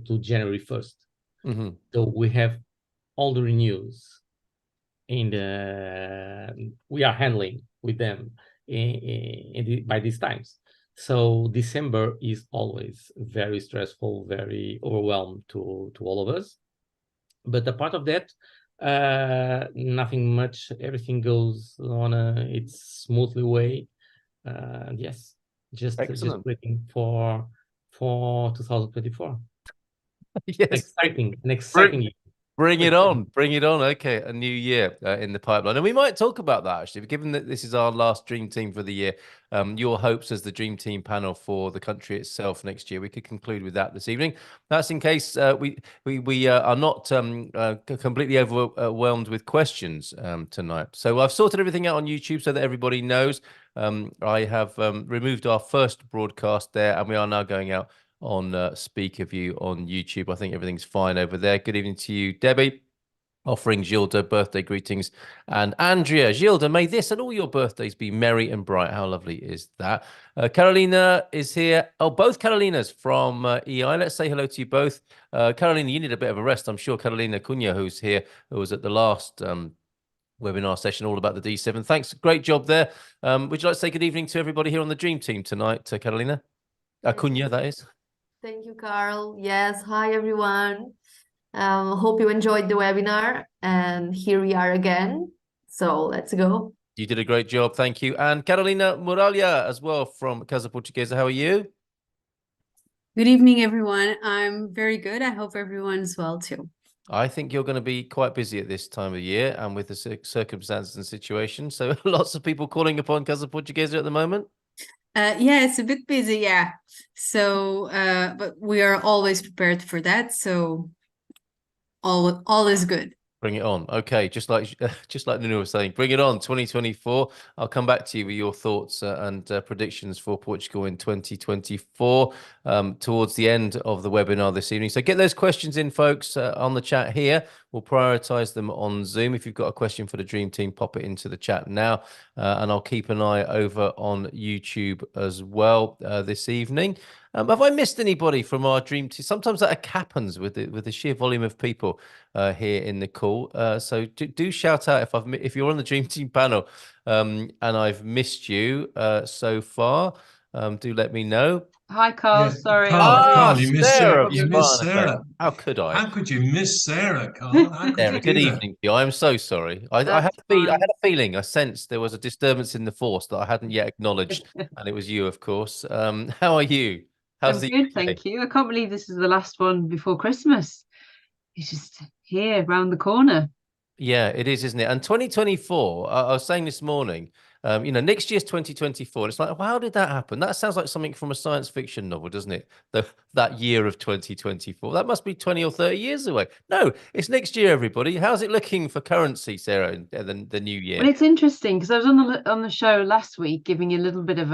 to January 1st. Mm-hmm. So we have all the renewals we are handling with them by these times. So December is always very stressful, very overwhelmed to all of us. But apart of that, nothing much. Everything goes on its smoothly way. Yes, just waiting for 2024. Yes, An exciting year. Bring it on. Bring it on. Okay, a new year in the pipeline. And we might talk about that, actually, given that this is our last Dream Team for the year. Your hopes as the Dream Team panel for the country itself next year. We could conclude with that this evening. That's in case we are not completely overwhelmed with questions tonight. So I've sorted everything out on YouTube so that everybody knows. I have removed our first broadcast there, and we are now going out on Speaker View on YouTube. I think everything's fine over there. Good evening to you, Debbie. Offering Gilda birthday greetings. And Andrea, Gilda, may this and all your birthdays be merry and bright. How lovely is that? Carolina is here. Oh, both Carolinas from EI. Let's say hello to you both. Carolina, you need a bit of a rest. I'm sure Carolina Cunha, who's here, who was at the last webinar session all about the D7. Thanks. Great job there. Would you like to say good evening to everybody here on the Dream Team tonight, Carolina? Cunha, that is. Thank you, Carl. Yes, hi, everyone. Hope you enjoyed the webinar, and here we are again. So let's go. You did a great job. Thank you. And Carolina Muralha as well from Casa Portuguesa. How are you? Good evening, everyone. I'm very good. I hope everyone's well, too. I think you're going to be quite busy at this time of year and with the circumstances and situation. So lots of people calling upon Casa Portuguesa at the moment. Yeah, it's a bit busy, yeah. So, but we are always prepared for that. So all is good. Bring it on. Okay, just like Nuno was saying, bring it on. 2024. I'll come back to you with your thoughts and predictions for Portugal in 2024 towards the end of the webinar this evening. So get those questions in, folks, on the chat here. We'll prioritize them on Zoom. If you've got a question for the Dream Team, pop it into the chat now, and I'll keep an eye over on YouTube as well this evening. Have I missed anybody from our Dream Team? Sometimes that happens with the sheer volume of people here in the call. So do shout out if you're on the Dream Team panel and I've missed you so far. Do let me know. Hi, Carl. Yes, sorry. Carl, you missed Sarah. You missed Barnett. Sarah. How could I? How could you miss Sarah, Carl? How could Sarah, you good do that? evening to you. I'm so sorry. I had a feeling, I sensed there was a disturbance in the force that I hadn't yet acknowledged, and it was you, of course. How are you? I'm good, thank you. I can't believe this is the last one before Christmas. It's just here, around the corner. Yeah, it is, isn't it? And 2024, I was saying this morning, next year's 2024. It's like, well, how did that happen? That sounds like something from a science fiction novel, doesn't it? That year of 2024. That must be 20 or 30 years away. No, it's next year, everybody. How's it looking for currency, Sarah, in the new year? Well, it's interesting because I was on the show last week giving you a little bit of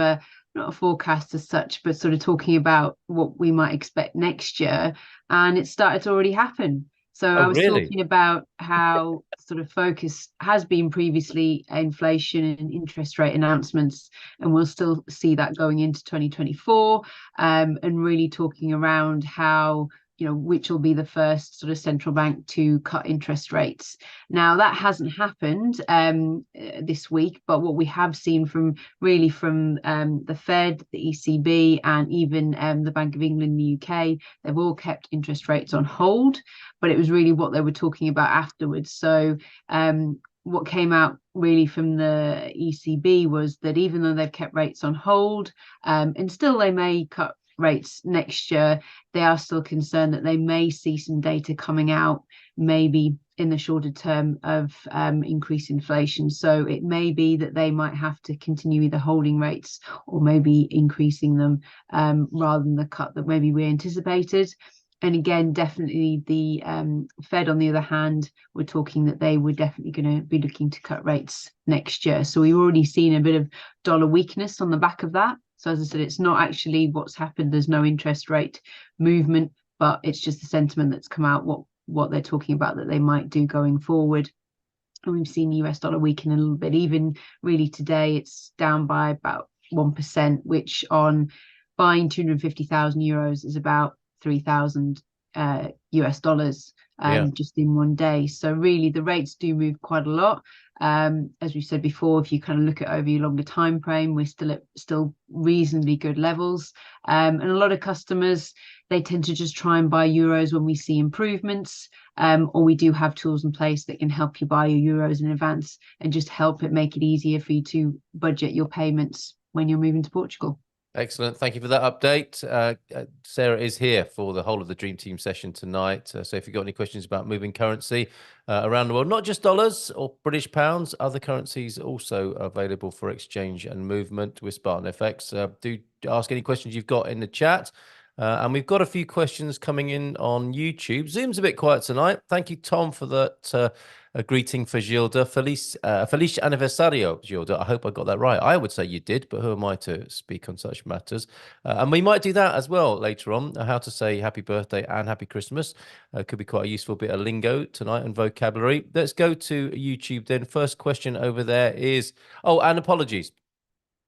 not a forecast as such, but sort of talking about what we might expect next year. And it started to already happen. So I was talking about how sort of focus has been previously inflation and interest rate announcements, and we'll still see that going into 2024, and really talking around how, which will be the first sort of central bank to cut interest rates. Now, that hasn't happened this week, but what we have seen from the Fed, the ECB, and even the Bank of England in the UK, they've all kept interest rates on hold, but it was really what they were talking about afterwards. So what came out really from the ECB was that even though they've kept rates on hold, and still they may cut rates next year, they are still concerned that they may see some data coming out maybe in the shorter term of increased inflation. So it may be that they might have to continue either holding rates or maybe increasing them rather than the cut that maybe we anticipated. And again, definitely the Fed, on the other hand, were talking that they were definitely going to be looking to cut rates next year. So we've already seen a bit of dollar weakness on the back of that. So as I said, it's not actually what's happened. There's no interest rate movement, but it's just the sentiment that's come out, what they're talking about that they might do going forward. And we've seen US dollar weaken a little bit. Even really today, it's down by about 1%, which on buying 250,000 euros is about 3,000 US dollars Yeah. just in one day. So really the rates do move quite a lot. As we said before, if you kind of look at over your longer time frame, we're still at reasonably good levels. And a lot of customers, they tend to just try and buy euros when we see improvements, or we do have tools in place that can help you buy your euros in advance and just help it make it easier for you to budget your payments when you're moving to Portugal. Excellent. Thank you for that update. Sarah is here for the whole of the Dream Team session tonight. So if you've got any questions about moving currency around the world, not just dollars or British pounds, other currencies also available for exchange and movement with Spartan FX. Do ask any questions you've got in the chat. And we've got a few questions coming in on YouTube. Zoom's a bit quiet tonight. Thank you, Tom, for that a greeting for Gilda. Feliz aniversario, Gilda. I hope I got that right. I would say you did, but who am I to speak on such matters? And we might do that as well later on, how to say happy birthday and happy Christmas. Could be quite a useful bit of lingo tonight and vocabulary. Let's go to YouTube then. First question over there is, oh, and apologies.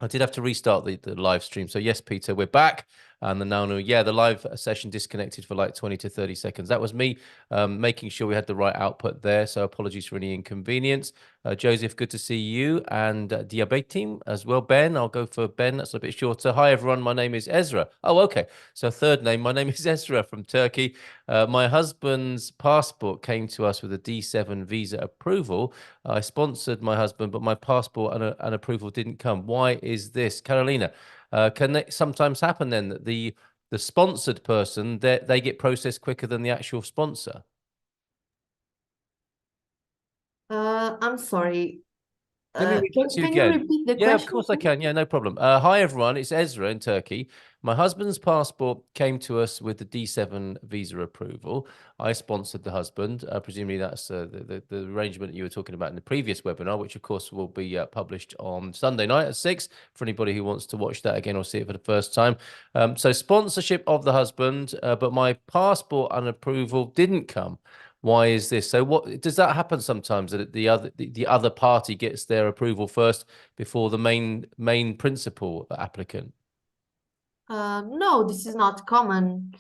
I did have to restart the live stream. So yes, Peter, we're back. And the the live session disconnected for like 20 to 30 seconds. That was me making sure we had the right output there. So apologies for any inconvenience. Joseph, good to see you. And Diabetim as well. Ben, I'll go for Ben. That's a bit shorter. Hi, everyone. My name is Ezra. Oh, okay. So third name. My name is Ezra from Turkey. My husband's passport came to us with a D7 visa approval. I sponsored my husband, but my passport and approval didn't come. Why is this? Carolina, can it sometimes happen then that the sponsored person, they get processed quicker than the actual sponsor? I'm sorry. Let me read that to you Can you again. repeat the Yeah, question? of course I can. Yeah, no problem. Hi, everyone. It's Ezra in Turkey. My husband's passport came to us with the D7 visa approval. I sponsored the husband. Presumably that's the arrangement you were talking about in the previous webinar, which, of course, will be published on Sunday night at 6 for anybody who wants to watch that again or see it for the first time. So sponsorship of the husband, but my passport and approval didn't come. Why is this? So what does that happen sometimes, that the other party gets their approval first before the main principal applicant? No, this is not common.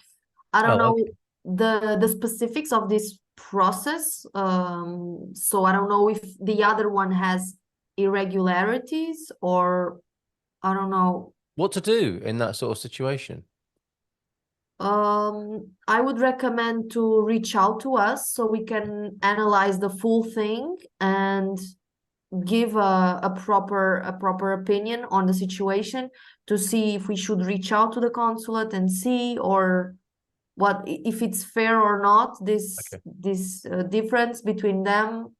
I don't know the specifics of this process. So I don't know if the other one has irregularities, or I don't know. What to do in that sort of situation? I would recommend to reach out to us so we can analyze the full thing and give a proper opinion on the situation, to see if we should reach out to the consulate and see, or what, if it's fair or not, this difference between them.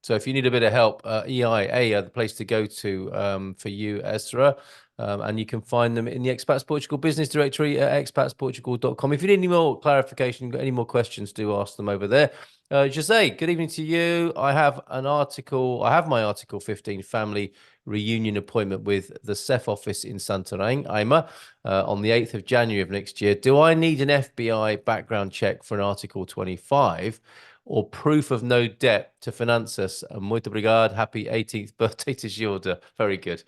So if you need a bit of help, EIA are the place to go to for you, Ezra. And you can find them in the Expats Portugal business directory at expatsportugal.com. If you need any more clarification, got any more questions, do ask them over there. Jose, good evening to you. I have my Article 15 family reunion appointment with the CEF office in Santarém, Aima, on the 8th of January of next year. Do I need an FBI background check for an Article 25 or proof of no debt to finance us? Muito obrigado. Happy 18th birthday to Gilda. Very good.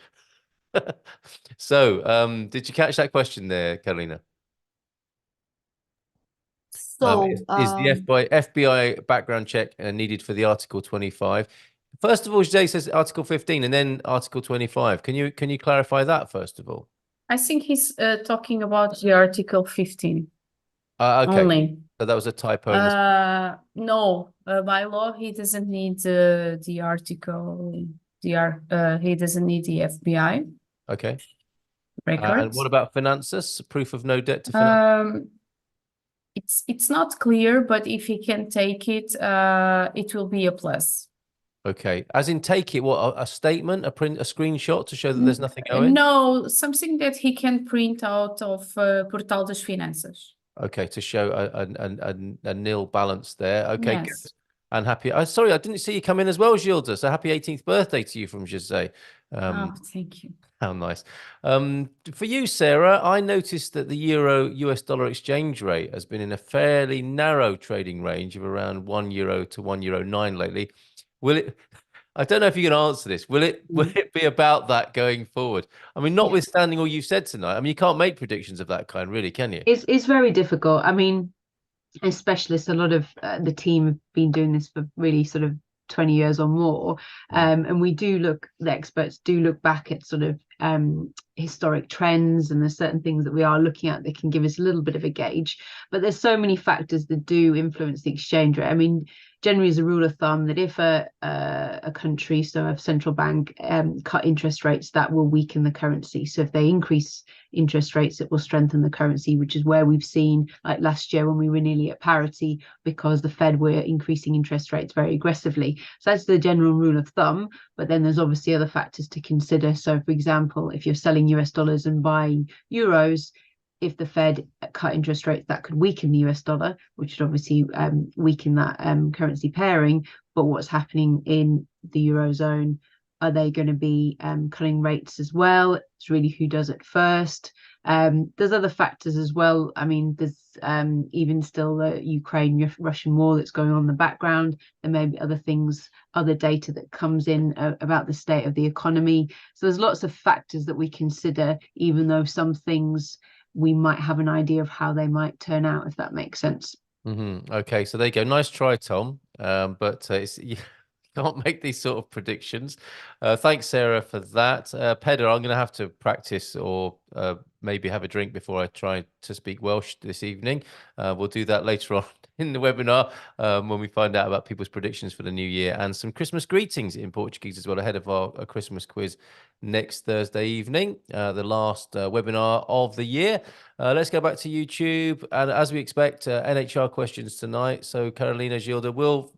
So, did you catch that question there, Carolina? So is the FBI background check needed for the Article 25? First of all, Jay says Article 15 and then Article 25. Can you clarify that first of all? I think he's talking about the Article 15 okay. only. So that was a typo. No, by law he doesn't need the article. He doesn't need the FBI. Okay. Records. And what about finances? Proof of no debt to finance? It's not clear, but if he can take it, it will be a plus. Okay. As in take it, what, a statement, a screenshot to show that there's nothing owing? No, something that he can print out of Portal das Finanças. Okay, to show a nil balance there. Okay, Yes. good. And happy. Sorry, I didn't see you come in as well, Gilda. So happy 18th birthday to you from Jose. Thank you. How nice. For you, Sarah, I noticed that the euro US dollar exchange rate has been in a fairly narrow trading range of around €1 to €1.09 lately. Will it? I don't know if you can answer this. Will it be about that going forward? I mean, notwithstanding all you've said tonight, I mean, you can't make predictions of that kind, really, can you? It's very difficult. I mean, as specialists, a lot of the team have been doing this for really sort of 20 years or more. And we do look, the experts do look back at sort of historic trends, and there's certain things that we are looking at that can give us a little bit of a gauge. But there's so many factors that do influence the exchange rate. I mean, generally as a rule of thumb, that if a country, so a central bank, cut interest rates, that will weaken the currency. So if they increase interest rates, it will strengthen the currency, which is where we've seen, like last year when we were nearly at parity because the Fed were increasing interest rates very aggressively. So that's the general rule of thumb. But then there's obviously other factors to consider. So for example, if you're selling US dollars and buying euros, if the Fed cut interest rates, that could weaken the US dollar, which would obviously weaken that currency pairing. But what's happening in the Eurozone? Are they going to be cutting rates as well? It's really who does it first. There's other factors as well. I mean, there's even still the Ukraine-Russian war that's going on in the background. There may be other things, other data that comes in about the state of the economy. So there's lots of factors that we consider, even though some things we might have an idea of how they might turn out, if that makes sense. Okay, so there you go. Nice try, Tom. But you can't make these sort of predictions. Thanks, Sarah, for that. Peder, I'm going to have to practice or maybe have a drink before I try to speak Welsh this evening. We'll do that later on in the webinar when we find out about people's predictions for the new year and some Christmas greetings in Portuguese as well ahead of our Christmas quiz next Thursday evening, the last webinar of the year. Let's go back to YouTube. And as we expect, NHR questions tonight. So Carolina, Gilda, will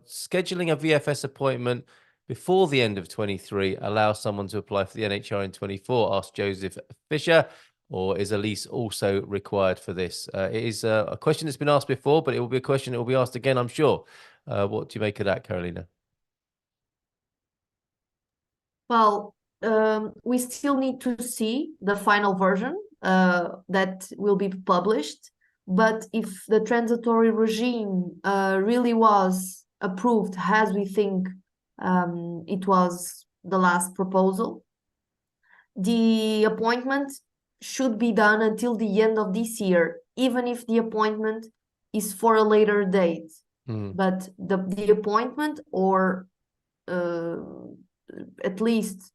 scheduling a VFS appointment before the end of 23 allow someone to apply for the NHR in 24? Asked Joseph Fisher. Or is a lease also required for this? It is a question that's been asked before, but it will be a question that will be asked again, I'm sure. What do you make of that, Carolina? Well, we still need to see the final version that will be published. But if the transitory regime really was approved as we think it was the last proposal, the appointment should be done until the end of this year, even if the appointment is for a later date. But the appointment or at least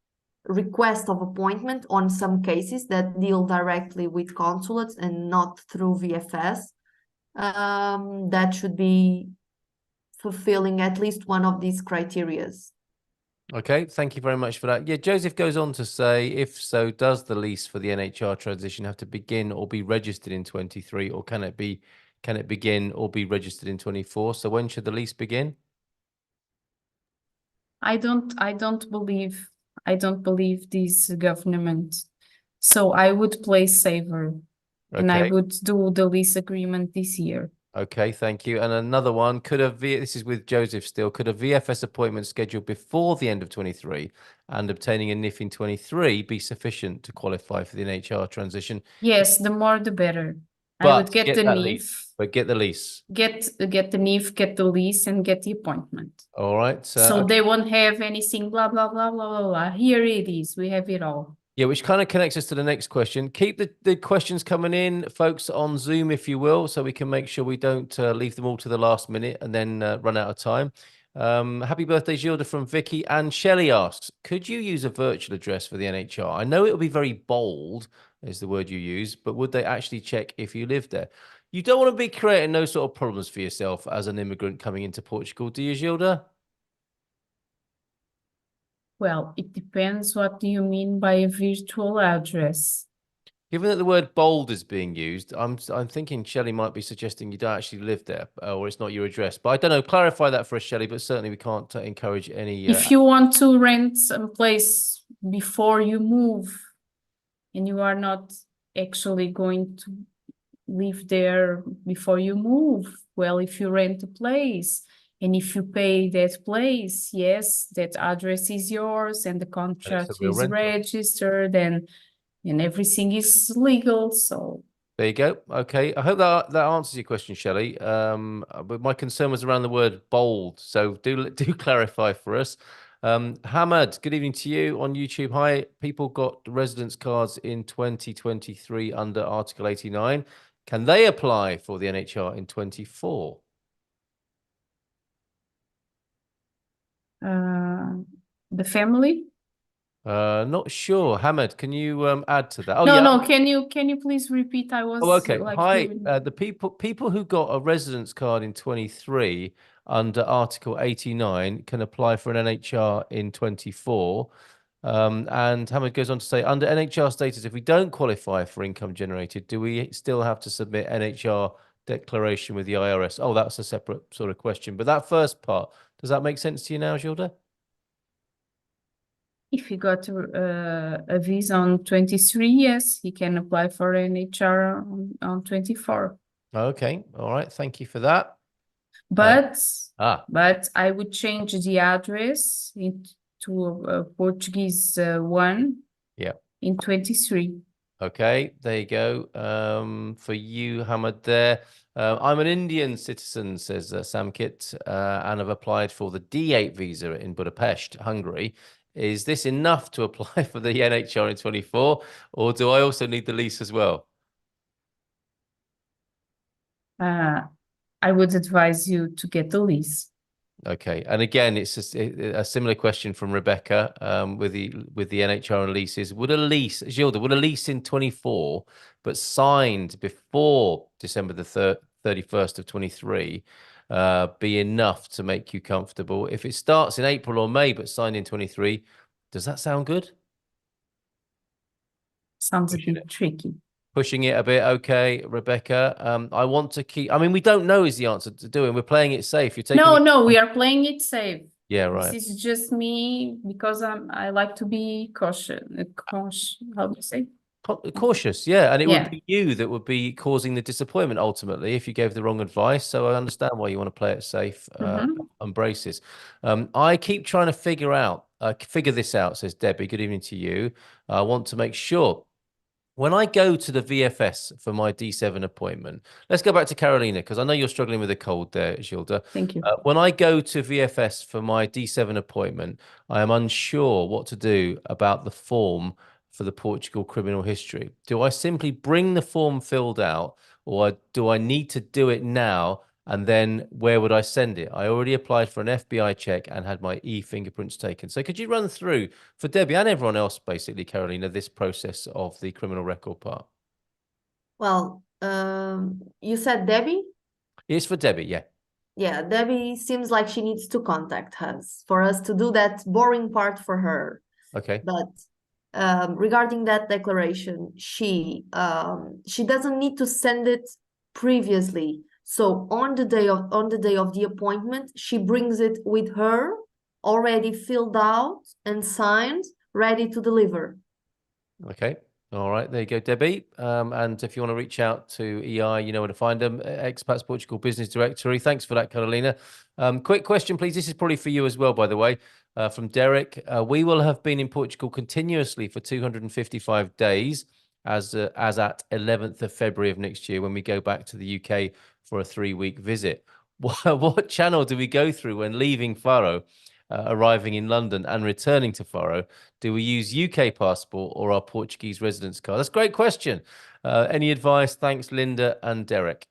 request of appointment on some cases that deal directly with consulates and not through VFS, that should be fulfilling at least one of these criterias. Okay, thank you very much for that. Yeah, Joseph goes on to say, if so, does the lease for the NHR transition have to begin or be registered in 23, or can it begin or be registered in 24? So when should the lease begin? I don't believe this government. So I would play saver, and I would do the lease agreement this year. Okay, thank you. And another one, this is with Joseph still, could a VFS appointment scheduled before the end of 23 and obtaining a NIF in 23 be sufficient to qualify for the NHR transition? Yes, the more the better. But I would get the NIF. But get the lease. Get the NIF, get the lease, and get the appointment. All right. So they won't have anything, blah, blah, blah, blah, blah, blah. Here it is. We have it all. Yeah, which kind of connects us to the next question. Keep the questions coming in, folks, on Zoom, if you will, so we can make sure we don't leave them all to the last minute and then run out of time. Happy birthday, Gilda, from Vicky. And Shelley asks, could you use a virtual address for the NHR? I know it will be very bold, is the word you use, but would they actually check if you live there? You don't want to be creating those sort of problems for yourself as an immigrant coming into Portugal, do you, Gilda? Well, it depends. What do you mean by a virtual address? Given that the word bold is being used, I'm thinking Shelley might be suggesting you don't actually live there, or it's not your address. But I don't know. Clarify that for us, Shelley. But certainly we can't encourage any. If you want to rent some place before you move, and you are not actually going to live there before you move, well, if you rent a place and if you pay that place, yes, that address is yours and the contract is registered and everything is legal. So there you go. Okay, I hope that answers your question, Shelley. But my concern was around the word bold, so do clarify for us. Hamad, good evening to you on YouTube. Hi, people got residence cards in 2023 under Article 89. can they apply for the NHR in 24? The family? Not sure. Hamid, can you add to that? Oh, No, yeah. no. Can you please repeat? I was Oh, okay. like Hi. hearing- The people who got a residence card in 23 under Article 89 can apply for an NHR in 24. And Hamid goes on to say, under NHR status, if we don't qualify for income generated, do we still have to submit NHR declaration with the IRS? Oh, that's a separate sort of question. But that first part, does that make sense to you now, Gilda? If he got a visa on 23, yes, he can apply for an HR on 24. Okay. All right. Thank you for that. But Ah. but I would change the address into a Portuguese one. Yeah. In 23. Okay, there you go. For you, Hamid, there. I'm an Indian citizen, says Samkit, and have applied for the D8 visa in Budapest, Hungary. Is this enough to apply for the NHR in 24, or do I also need the lease as well? I would advise you to get the lease. Okay, and again, it's a similar question from Rebecca with the NHR and leases. Would a lease, Gilda, would a lease in 24, but signed before December the 31st of 23, be enough to make you comfortable? If it starts in April or May, but signed in 23, does that sound good? Sounds a bit tricky. Pushing it a bit. Okay, Rebecca. I want to keep. I mean, we don't know is the answer to doing. We're playing it safe. You're taking. No, we are playing it safe. Yeah, right. This is just me because I like to be cautious. How do you say? Cautious, yeah, and it Yeah. would be you that would be causing the disappointment ultimately if you gave the wrong advice. So I understand why you want to play it safe and braces. I keep trying to figure this out, says Debbie. Good evening to you. I want to make sure. When I go to the VFS for my D7 appointment, let's go back to Carolina, because I know you're struggling with a cold there, Gilda. Thank you. When I go to VFS for my D7 appointment, I am unsure what to do about the form for the Portugal criminal history. Do I simply bring the form filled out, or do I need to do it now? And then where would I send it? I already applied for an FBI check and had my e-fingerprints taken. So could you run through for Debbie and everyone else, basically, Carolina, this process of the criminal record part? Well, you said Debbie? It's for Debbie, yeah. Yeah, Debbie seems like she needs to contact us for us to do that boring part for her. Okay. But regarding that declaration, she doesn't need to send it previously. So on the day of the appointment, she brings it with her, already filled out and signed, ready to deliver. Okay. All right. There you go, Debbie. And if you want to reach out to EI, you know where to find them. Expats Portugal Business Directory. Thanks for that, Carolina. Quick question, please. This is probably for you as well, by the way, from Derek. We will have been in Portugal continuously for 255 days as at 11th of February of next year when we go back to the UK for a 3-week visit. What channel do we go through when leaving Faro, arriving in London and returning to Faro? Do we use UK passport or our Portuguese residence card? That's a great question. Any advice? Thanks, Linda and Derek.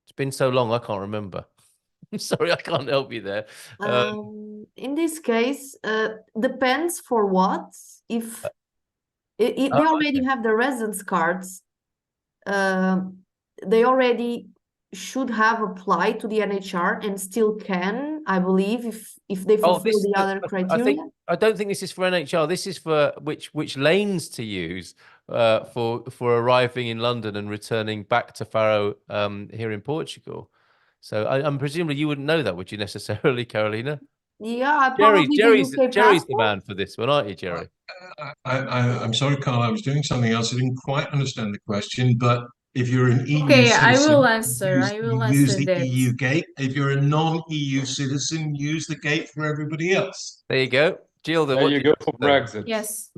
It's been so long, I can't remember. I'm sorry, I can't help you there. In this case, depends for what. If they already have the residence cards, they already should have applied to the NHR and still can, I believe, if they fulfill the other criteria. I don't think this is for NHR. This is for which lanes to use for arriving in London and returning back to Faro here in Portugal. So I'm presumably you wouldn't know that, would you necessarily, Carolina? Yeah, Jerry's the man for this one, aren't you, Jerry? I'm sorry, Carl. I was doing something else. I didn't quite understand the question, but if you're an EU Okay, citizen, I will answer. use the that. EU gate. If you're a non-EU citizen, use the gate for everybody else. There you go. Gilda, there what you go for Brexit. Yes.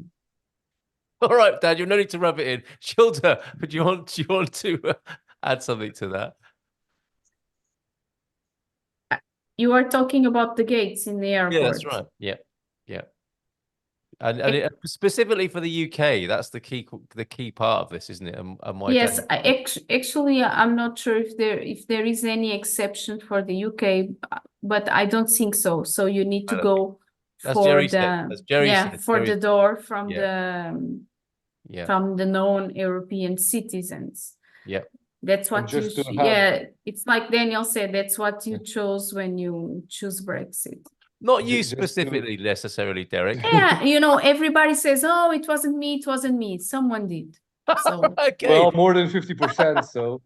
All right, Dad, you no need to rub it in. Gilda, do you want to add something to that? You are talking about the gates in the airport. Yeah, that's right. Yeah. And specifically for the UK, that's the key part of this, isn't it? And why Yes, don't actually, I'm not sure if there is any exception for the UK, but I don't think so. So you need to go That's for Jerry the said. That's Jerry said. for Jerry the door from Yeah. the non-European citizens. Yeah. That's And what you just to have yeah, it's like Daniel said, that's what you chose when you choose Brexit. Not you just to specifically necessarily, Derek. Yeah, everybody says, oh, it wasn't me. Someone did. So Okay. well more than 50%. So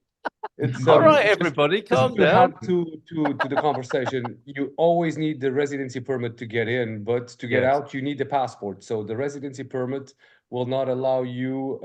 it's All right, just- everybody, just calm to down. add to the conversation, you always need the residency permit to get in, but to get Yes. out, you need the passport. So the residency permit will not allow you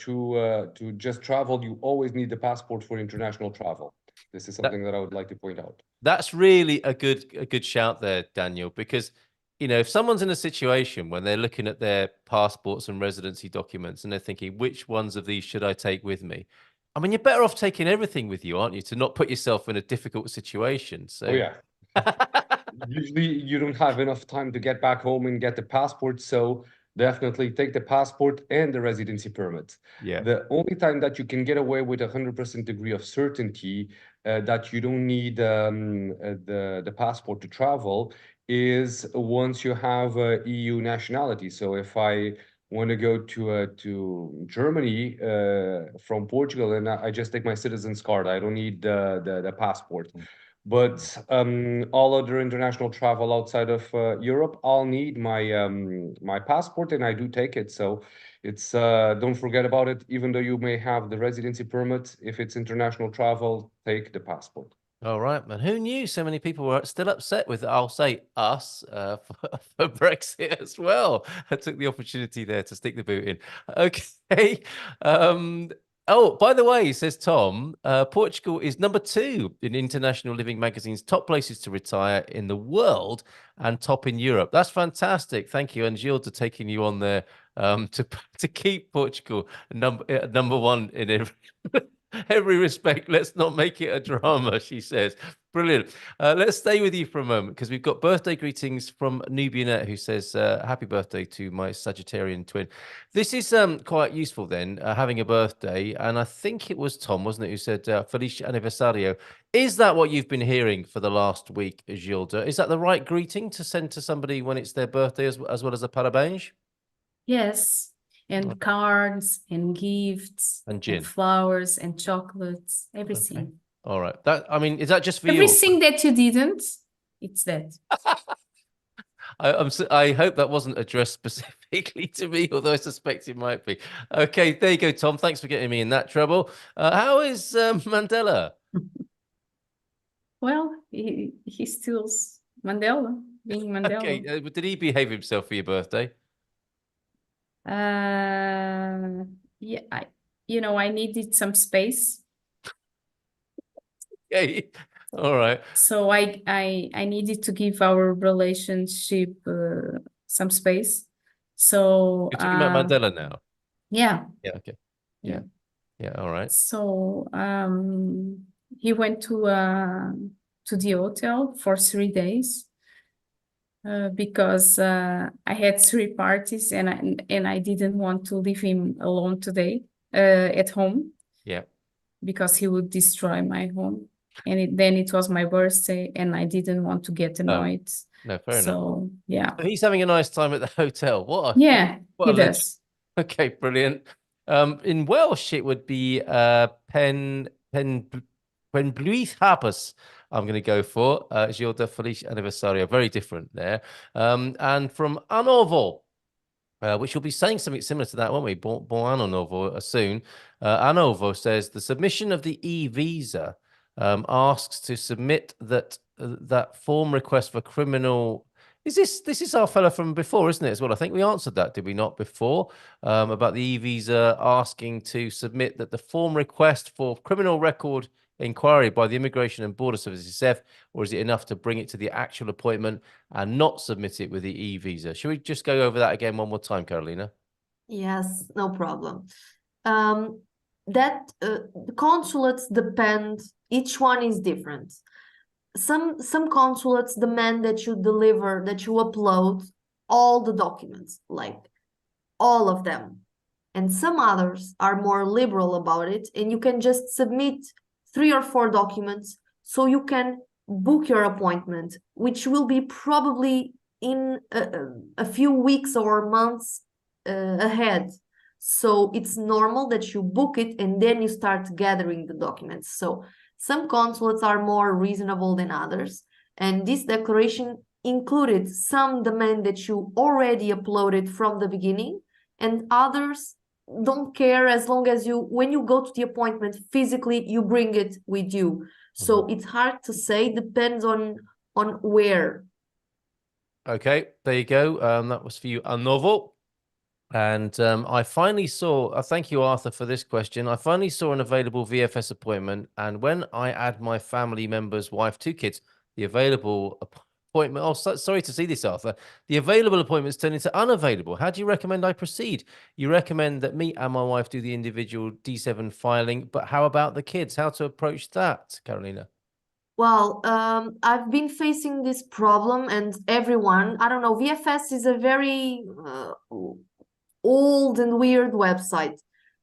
to just travel. You always need the passport for international travel. This is something that I would like to point out. That's really a good shout there, Daniel, because if someone's in a situation when they're looking at their passports and residency documents and they're thinking, which ones of these should I take with me? I mean, you're better off taking everything with you, aren't you, to not put yourself in a difficult situation. So Oh yeah. Usually you don't have enough time to get back home and get the passport, so definitely take the passport and the residency permit. Yeah. The only time that you can get away with 100% degree of certainty that you don't need the passport to travel is once you have EU nationality. So if I want to go to Germany from Portugal and I just take my citizen's card, I don't need the passport. But all other international travel outside of Europe, I'll need my passport, and I do take it. So it's don't forget about it. Even though you may have the residency permit, if it's international travel, take the passport. All right, man. Who knew so many people were still upset with, I'll say, us for Brexit as well? I took the opportunity there to stick the boot in. Okay. Oh, by the way, says Tom, Portugal is number 2 in International Living Magazine's top places to retire in the world and top in Europe. That's fantastic. Thank you. And Gilda taking you on there to keep Portugal number 1 in every respect. Let's not make it a drama, she says. Brilliant. Let's stay with you for a moment because we've got birthday greetings from Nubianette, who says, happy birthday to my Sagittarian twin. This is quite useful then, having a birthday. And I think it was Tom, wasn't it, who said, Feliz Aniversario. Is that what you've been hearing for the last week, Gilda? Is that the right greeting to send to somebody when it's their birthday as well as a parabéns? yes, and cards and gifts And gin. and flowers and chocolates, everything. Okay. All right. Is that just for you? Everything that you didn't, it's that. I hope that wasn't addressed specifically to me, although I suspect it might be. Okay, there you go, Tom. Thanks for getting me in that trouble. How is Mandela? Well, he steals Mandela, being Mandela. Okay, did he behave himself for your birthday? Yeah, I needed some space. Okay, all right. So I needed to give our relationship some space. So You're talking about Mandela now? yeah. Yeah, okay. Yeah. Yeah, all right. So he went to the hotel for 3 days because I had 3 parties and I didn't want to leave him alone today at home. Yeah. Because he would destroy my home. And then it was my birthday and I didn't want to get annoyed. No, fair enough. So yeah. So he's having a nice time at the hotel. What a He legend. does. Okay, brilliant. In Welsh, it would be pen blwydd hapus. I'm going to go for Gilda Feliz Aniversario. Very different there. And from Anovo, which will be saying something similar to that, won't we? Bon Anovo soon. Anovo says the submission of the e-visa asks to submit that form request for criminal. This is our fella from before, isn't it, as well? I think we answered that, did we not, before, about the e-visa asking to submit that the form request for criminal record inquiry by the Immigration and Border Services, or is it enough to bring it to the actual appointment and not submit it with the e-visa? Should we just go over that again one more time, Carolina? Yes, no problem. The consulates depend, each one is different. Some consulates demand that you deliver, that you upload all the documents, like all of them. And some others are more liberal about it, and you can just submit 3 or 4 documents so you can book your appointment, which will be probably in a few weeks or months ahead. So it's normal that you book it and then you start gathering the documents. So some consulates are more reasonable than others, and this declaration included some demand that you already uploaded from the beginning, and others don't care as long as you, when you go to the appointment physically, you bring it with you. So it's hard to say, depends on where. Okay, there you go. That was for you, a novel. And I finally saw, thank you, Arthur, for this question. I finally saw an available VFS appointment. And when I add my family member's wife, 2 kids, the available appointment, oh, sorry to see this, Arthur. The available appointments turn into unavailable. How do you recommend I proceed? You recommend that me and my wife do the individual D7 filing, but how about the kids? How to approach that, Carolina? Well, I've been facing this problem, and everyone, I don't know, VFS is a very old and weird website.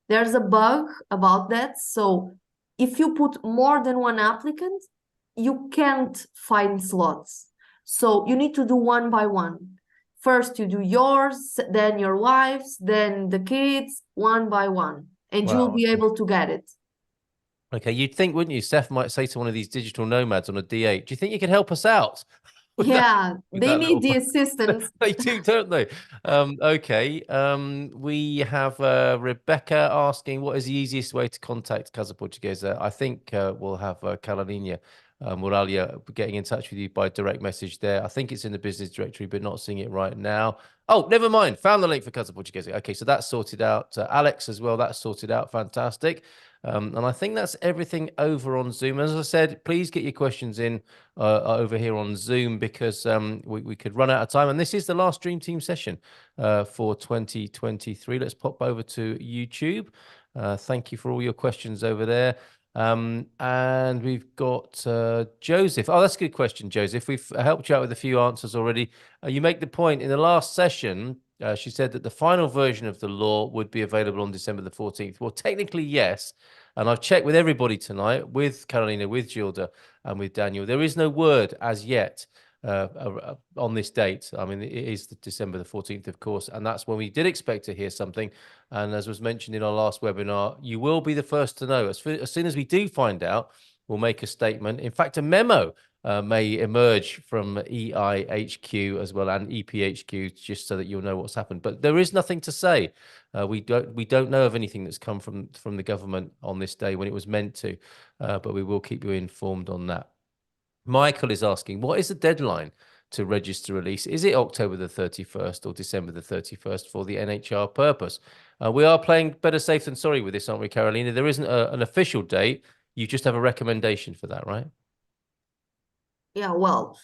There's a bug about that. So if you put more than 1 applicant, you can't find slots. So you need to do 1 by 1. First you do yours, then your wife's, then the kids, 1 by 1, and you'll be able to get it. Okay, you'd think, wouldn't you? Steph might say to one of these digital nomads on a D8, do you think you could help us out? Yeah, they that need little the assistance. They do, don't they? Okay. We have Rebecca asking, what is the easiest way to contact Casa Portuguesa? I think we'll have Carolina Muralha getting in touch with you by direct message there. I think it's in the business directory, but not seeing it right now. Oh, never mind. Found the link for Casa Portuguesa. Okay, so that's sorted out. Alex as well, that's sorted out. Fantastic. And I think that's everything over on Zoom. As I said, please get your questions in over here on Zoom, because we could run out of time. And this is the last Dream Team session for 2023. Let's pop over to YouTube. Thank you for all your questions over there. And we've got Joseph. Oh, that's a good question, Joseph. We've helped you out with a few answers already. You make the point in the last session. She said that the final version of the law would be available on December the 14th. Well, technically, yes. And I've checked with everybody tonight, with Carolina, with Gilda, and with Daniel. There is no word as yet on this date. I mean, it is December the 14th, of course, and that's when we did expect to hear something. And as was mentioned in our last webinar, you will be the first to know. As soon as we do find out, we'll make a statement. In fact, a memo may emerge from EIHQ as well, and EPHQ, just so that you'll know what's happened. But there is nothing to say. We don't know of anything that's come from the government on this day when it was meant to, but we will keep you informed on that. Michael is asking, what is the deadline to register release? Is it October the 31st or December the 31st for the NHR purpose? We are playing better safe than sorry with this, aren't we, Carolina? There isn't an official date. You just have a recommendation for that, right? Yeah, well,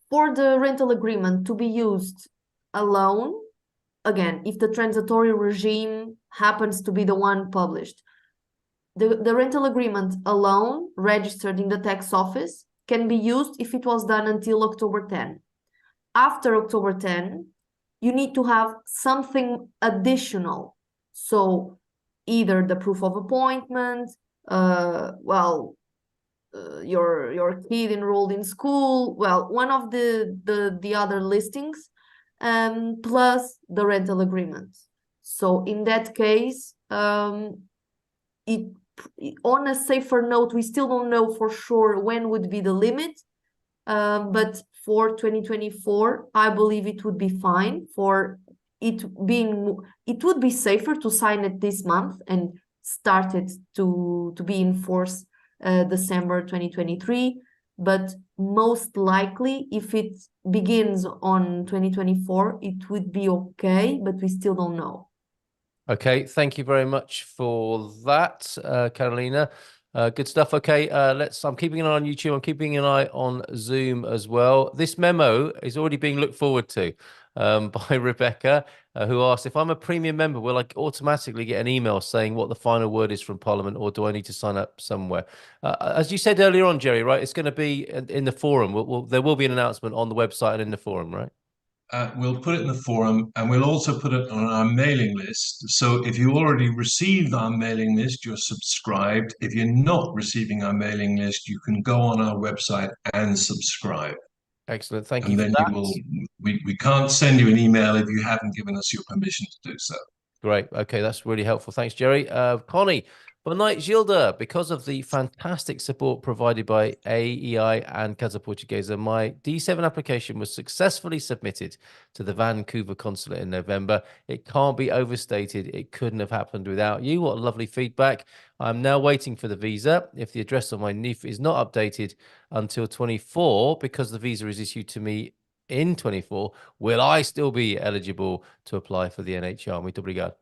for the rental agreement to be used alone, again, if the transitory regime happens to be the one published, the rental agreement alone, registered in the tax office, can be used if it was done until October 10. After October 10, you need to have something additional. So either the proof of appointment, your kid enrolled in school, well, one of the other listings, plus the rental agreement. So in that case, on a safer note, we still don't know for sure when would be the limit, but for 2024, I believe it would be fine. For it would be safer to sign it this month and start it to be in force December 2023, but most likely if it begins on 2024, it would be okay, but we still don't know. Okay, thank you very much for that, Carolina. Good stuff. Okay, I'm keeping an eye on YouTube. I'm keeping an eye on Zoom as well. This memo is already being looked forward to by Rebecca, who asked, if I'm a premium member, will I automatically get an email saying what the final word is from Parliament, or do I need to sign up somewhere? As you said earlier on, Jerry, right, it's going to be in the forum. There will be an announcement on the website and in the forum, right? we'll put it in the forum, and we'll also put it on our mailing list. So if you already received our mailing list, you're subscribed. If you're not receiving our mailing list, you can go on our website and subscribe. Excellent. Thank And you for then that. you will, we can't send you an email if you haven't given us your permission to do so. Great. Okay, that's really helpful. Thanks, Jerry. Connie, boa noite, Gilda. Because of the fantastic support provided by AEI and Casa Portuguesa, my D7 application was successfully submitted to the Vancouver Consulate in November. It can't be overstated. It couldn't have happened without you. What lovely feedback. I'm now waiting for the visa. If the address on my NIF is not updated until 24, because the visa is issued to me in 24, will I still be eligible to apply for the NHR? Muito obrigado.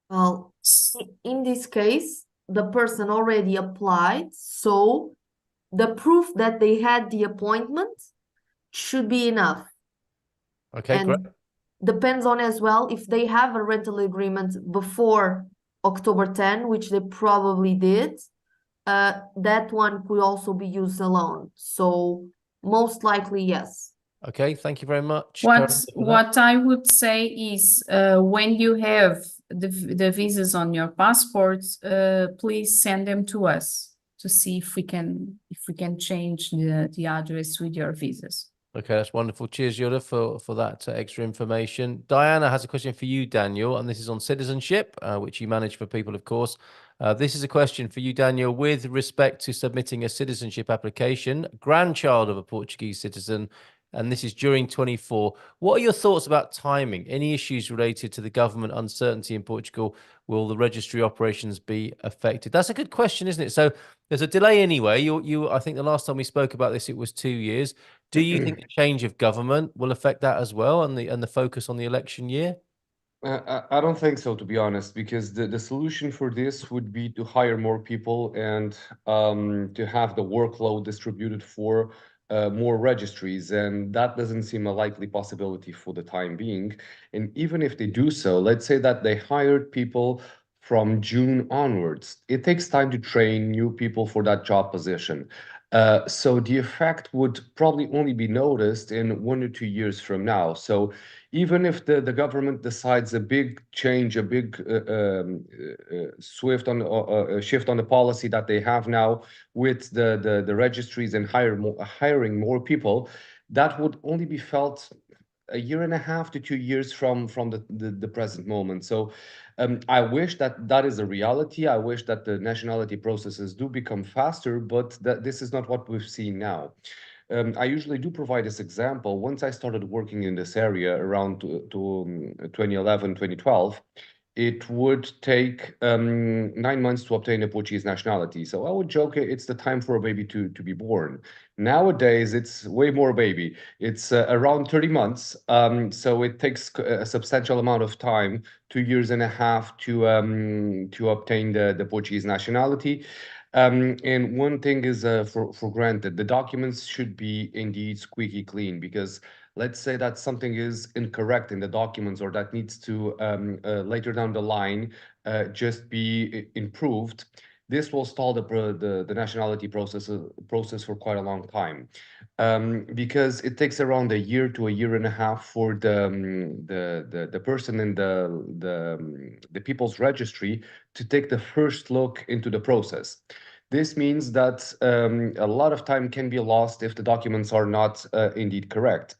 Well, in this case, the person already applied, so the proof that they had the appointment should be enough. Okay, And great. depends on as well if they have a rental agreement before October 10, which they probably did. That one could also be used alone. So most likely, yes. Okay, thank you very much. Karen, for that. What I would say is when you have the visas on your passports, please send them to us to see if we can change the address with your visas. Okay, that's wonderful. Cheers, Yoda, for that extra information. Diana has a question for you, Daniel, and this is on citizenship, which you manage for people, of course. This is a question for you, Daniel, with respect to submitting a citizenship application, grandchild of a Portuguese citizen, and this is during 24. What are your thoughts about timing? Any issues related to the government uncertainty in Portugal? Will the registry operations be affected? That's a good question, isn't it? So there's a delay anyway. I think the last time we spoke about this, it was 2 years. Do you think the change of government will affect that as well, and the focus on the election year? I don't think so, to be honest, because the solution for this would be to hire more people and to have the workload distributed for more registries. And that doesn't seem a likely possibility for the time being. And even if they do so, let's say that they hired people from June onwards. It takes time to train new people for that job position. So the effect would probably only be noticed in 1 or 2 years from now. So even if the government decides a big change, a big shift on the policy that they have now with the registries and hiring more people, that would only be felt 1.5 to 2 years from the present moment. So I wish that is a reality. I wish that the nationality processes do become faster, but that this is not what we've seen now. I usually do provide this example. Once I started working in this area around 2011, 2012, it would take 9 months to obtain a Portuguese nationality. So I would joke it's the time for a baby to be born. Nowadays, it's way more baby. It's around 30 months. So it takes a substantial amount of time, 2.5 years to obtain the Portuguese nationality. And one thing is for granted, the documents should be indeed squeaky clean, because let's say that something is incorrect in the documents, or that needs to later down the line just be improved. This will stall the nationality process for quite a long time, because it takes around 1 year to 1.5 years for the person in the people's registry to take the first look into the process. This means that a lot of time can be lost if the documents are not indeed correct.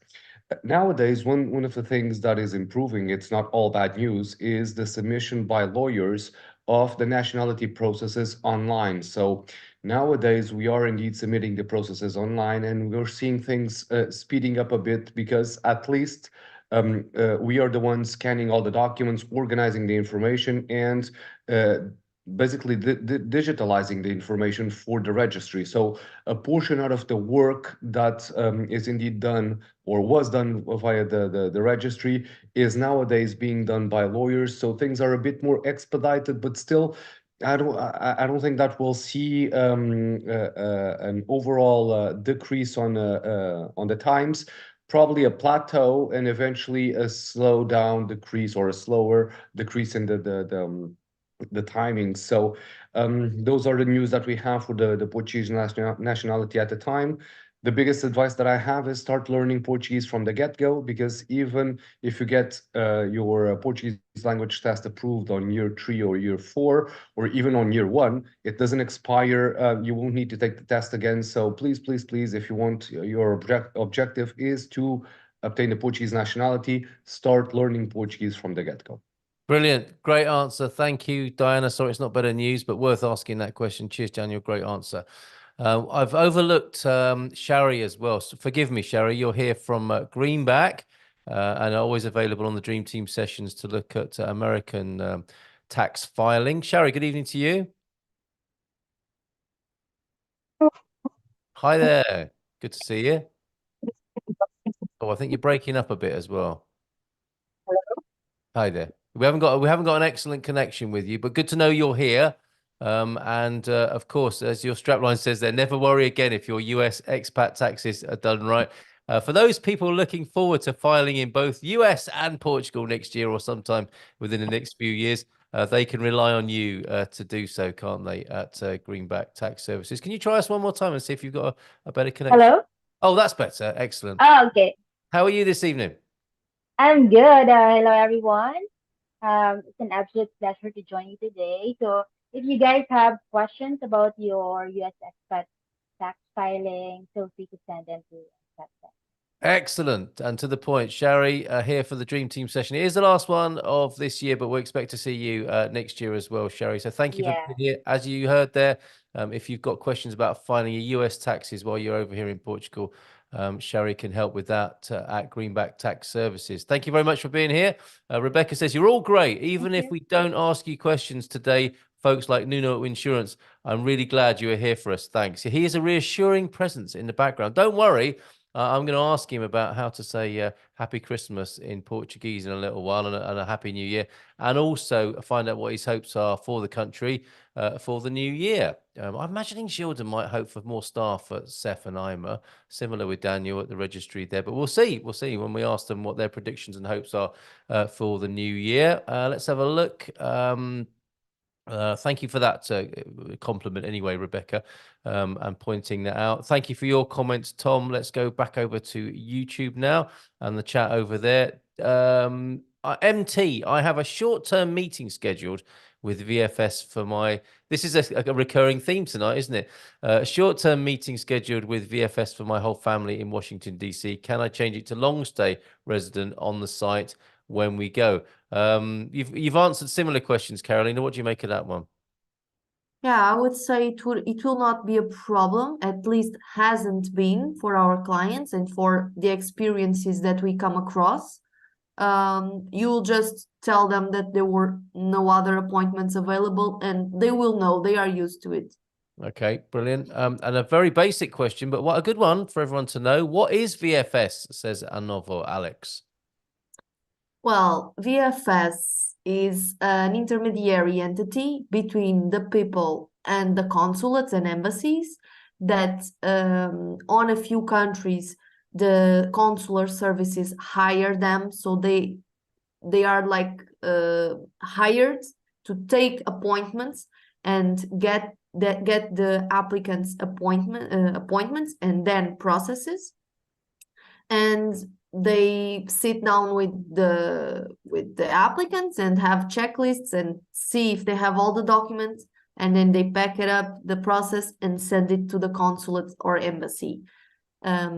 Nowadays, one of the things that is improving, it's not all bad news, is the submission by lawyers of the nationality processes online. So nowadays, we are indeed submitting the processes online, and we're seeing things speeding up a bit, because at least we are the ones scanning all the documents, organizing the information, and basically digitalizing the information for the registry. So a portion out of the work that is indeed done or was done via the registry is nowadays being done by lawyers. So things are a bit more expedited, but still, I don't think that we'll see an overall decrease on the times. Probably a plateau, and eventually a slow down decrease, or a slower decrease in the timing. So those are the news that we have for the Portuguese nationality at the time. the biggest advice that I have is start learning Portuguese from the get-go, because even if you get your Portuguese language test approved on year 3 or year 4, or even on year 1, it doesn't expire. You won't need to take the test again. So please, please, please, if you want, your objective is to obtain the Portuguese nationality, start learning Portuguese from the get-go. Brilliant. Great answer. Thank you, Diana. Sorry, it's not better news, but worth asking that question. Cheers, Daniel. Great answer. I've overlooked Shari as well. So forgive me, Shari. You're here from Greenback and always available on the Dream Team sessions to look at American tax filing. Shari, good evening to you. Hi there. Good to see you. Oh, I think you're breaking up a bit as well. Hello? Hi there. We haven't got an excellent connection with you, but good to know you're here. Of course, as your strapline says there, never worry again if your US expat taxes are done right. For those people looking forward to filing in both US and Portugal next year or sometime within the next few years, they can rely on you to do so, can't they, at Greenback Tax Services. Can you try us one more time and see if you've got a better connection? Hello? Oh, that's better. Excellent. Oh, okay. How are you this evening? I'm good. Hello, everyone. It's an absolute pleasure to join you today. So, if you guys have questions about your US expat tax filing, feel free to send them to Expats. Excellent. And to the point, Shari, here for the Dream Team session. It is the last one of this year, but we expect to see you next year as well, Shari. So thank you for Yeah. being here. As you heard there, if you've got questions about filing your US taxes while you're over here in Portugal, Shari can help with that at Greenback Tax Services. Thank you very much for being here. Rebecca says, you're all great. Even if we don't ask you questions today, folks like Nuno Insurance, I'm really glad you are here for us. Thanks. He is a reassuring presence in the background. Don't worry. I'm going to ask him about how to say Happy Christmas in Portuguese in a little while and a Happy New Year, and also find out what his hopes are for the country for the new year. I'm imagining Gilda might hope for more staff at SEF and IMA, similar with Daniel at the registry there, but we'll see. We'll see when we ask them what their predictions and hopes are for the new year. Let's have a look. Thank you for that compliment anyway, Rebecca, and pointing that out. Thank you for your comments, Tom. Let's go back over to YouTube now and the chat over there. MT, I have a short-term meeting scheduled with VFS for my... This is a recurring theme tonight, isn't it? A short-term meeting scheduled with VFS for my whole family in Washington, D.C. Can I change it to long-stay resident on the site when we go? You've answered similar questions, Carolina. What do you make of that one? Yeah, I would say it will not be a problem, at least hasn't been for our clients and for the experiences that we come across. You'll just tell them that there were no other appointments available and they will know, they are used to it. Okay, brilliant. And a very basic question, but what a good one for everyone to know. What is VFS, says Anovo Alex? Well, VFS is an intermediary entity between the people and the consulates and embassies that on a few countries, the consular services hire them. So they are like hired to take appointments and get the applicants' appointments and then processes. And they sit down with the applicants and have checklists and see if they have all the documents, and then they pack it up, the process, and send it to the consulate or embassy.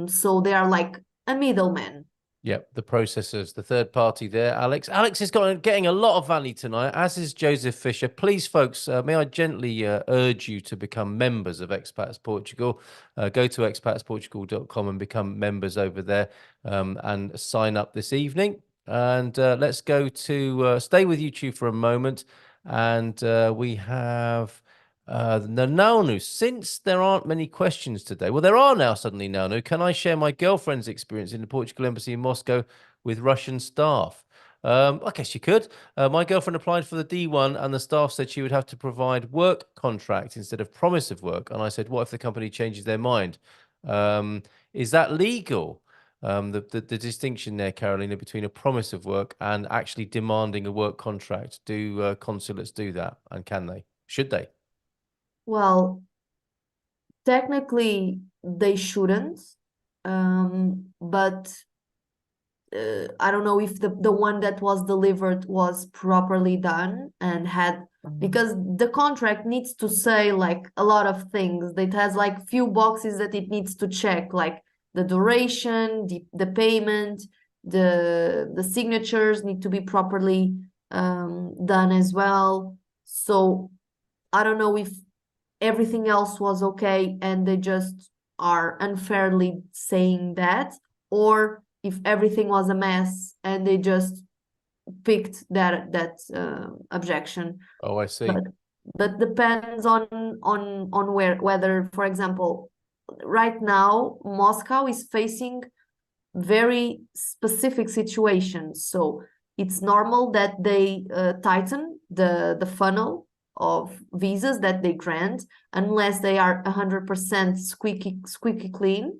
So they are like a middleman. Yep, the processors, the third party there, Alex. Alex is getting a lot of value tonight, as is Joseph Fisher. Please, folks, may I gently urge you to become members of Expats Portugal. Go to expatsportugal.com and become members over there and sign up this evening. And let's go to stay with YouTube for a moment. And we have... Nanu, since there aren't many questions today, well, there are now suddenly, Nanu. Can I share my girlfriend's experience in the Portugal embassy in Moscow with Russian staff? I guess you could. My girlfriend applied for the D1 and the staff said she would have to provide work contract instead of promise of work. And I said, what if the company changes their mind? Is that legal? The distinction there, Carolina, between a promise of work and actually demanding a work contract. Do consulates do that? And can they? Should they? Well, technically, they shouldn't. But I don't know if the one that was delivered was properly done and had, because the contract needs to say like a lot of things. It has like few boxes that it needs to check, like the duration, the payment, the signatures need to be properly done as well. So I don't know if everything else was okay and they just are unfairly saying that, or if everything was a mess and they just picked that objection. Oh, I see. But depends on whether, for example, right now Moscow is facing very specific situations, so it's normal that they tighten the funnel of visas that they grant unless they are 100% squeaky clean.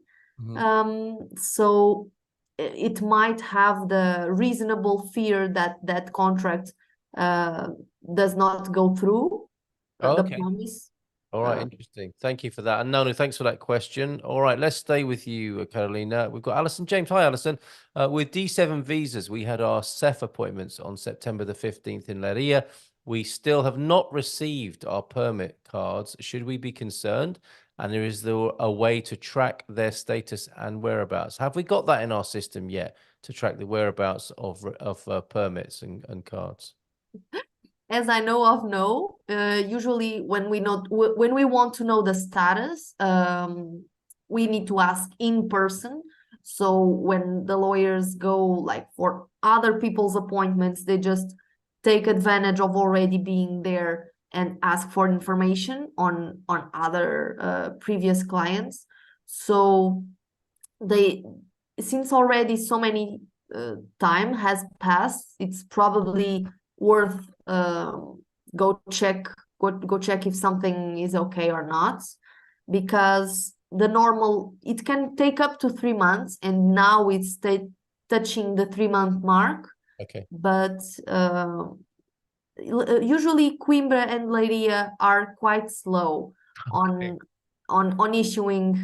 So it might have the reasonable fear that that contract does not go through the promise. All right, interesting. Thank you for that. And Nanu, thanks for that question. All right, let's stay with you, Carolina. We've got Alison James. Hi, Alison. With D7 visas, we had our CEF appointments on September the 15th in Leiria. We still have not received our permit cards. Should we be concerned? And is there a way to track their status and whereabouts? Have we got that in our system yet to track the whereabouts of permits and cards? As I know of, no. Usually when we want to know the status, we need to ask in person. So when the lawyers go like for other people's appointments, they just take advantage of already being there and ask for information on other previous clients. So since already so many time has passed, it's probably worth go check if something is okay or not, because it can take up to 3 months, and now it's touching the 3-month mark. Okay. But usually Coimbra and Leiria are quite slow on issuing